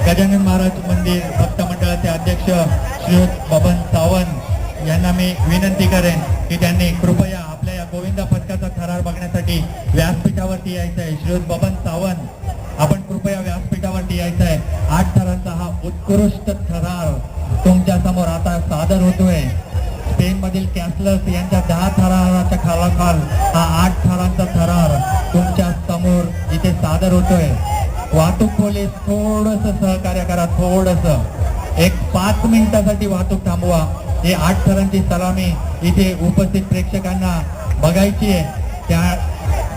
गजानन महाराज मंदिर भक्त मंडळाचे अध्यक्ष श्री बबन सावंत यांना मी विनंती करेन की त्यांनी कृपया आपल्या या गोविंदा पथकाचा थरार बघण्यासाठी व्यासपीठावरती यायचं आहे। श्री बबन सावंत आपण कृपया व्यासपीठावरती यायचं आहे। 8 थरांचा हा उत्कृष्ट थरार तुमच्या समोर आता सादर होतोय। स्पेन मधील कॅसलस यांच्या 10 थराराच्या खालोखाल हा 8 थरांचा थरार तुमच्या समोर इथे सादर होतोय। वाहतूक पोलीस थोडस सहकार्य करा, थोडस एक 5 मिनिटासाठी वाहतूक थांबवा। हे 8 थरांची सलामी इथे उपस्थित प्रेक्षकांना बघायची आहे। त्या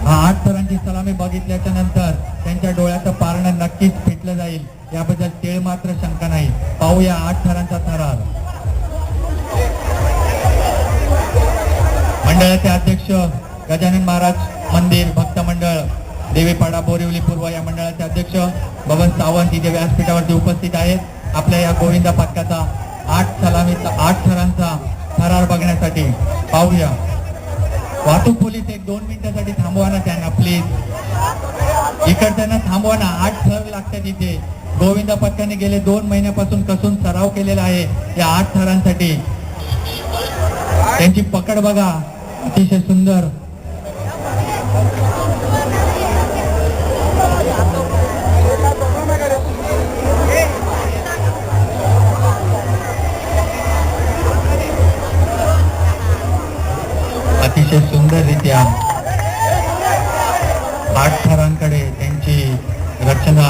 8 थरांची सलामी बघितल्याच्या नंतर त्यांच्या डोळ्याचं पारणं नक्कीच फिटलं जाईल, याबद्दल तेळ मात्र शंका नाही। पाहूया 8 थरांचा थरार। मंडळाचे अध्यक्ष गजानन महाराज मंदिर भक्त मंडळ देवीपाडा बोरिवली पूर्व या मंडळाचे अध्यक्ष बबन सावंत इथे व्यासपीठावरती उपस्थित आहेत आपल्या या गोविंदा पथकाचा 8 थरांचा थरार बघण्यासाठी। पाहूया वाहतूक पोलीस एक 2 मिनिटासाठी थांबवा ना त्यांना प्लीज, इकडच्यांना थांबवा ना। 8 थर लागतात इथे। गोविंदा पथकाने गेले 2 महिन्यापासून कसून सराव केलेला आहे या 8 थरांसाठी। त्यांची पकड बघा, अतिशय सुंदर। अतिशय सुंदररित्या 8 थरांकडे त्यांची रचना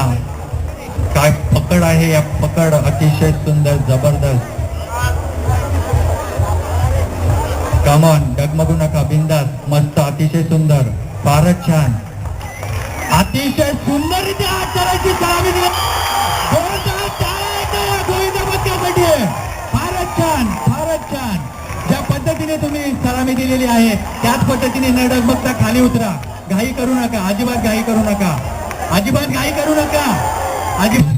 काय पकड आहे, या पकड अतिशय सुंदर, जबरदस्त। कमॉन, डगमगू नका, बिंदास, मस्त, अतिशय सुंदर, फारच छान, अतिशय सुंदररित्या 8 थरांची सलामी दिली। गोविंदा पथकासाठी फारच छान, फारच छान। ज्या पद्धतीने तुम्ही सलामी दिलेली आहे त्याच पद्धतीने न डगमगता खाली उतरा। घाई करू नका, अजिबात घाई करू नका, अजिबात घाई करू नका, अजिबात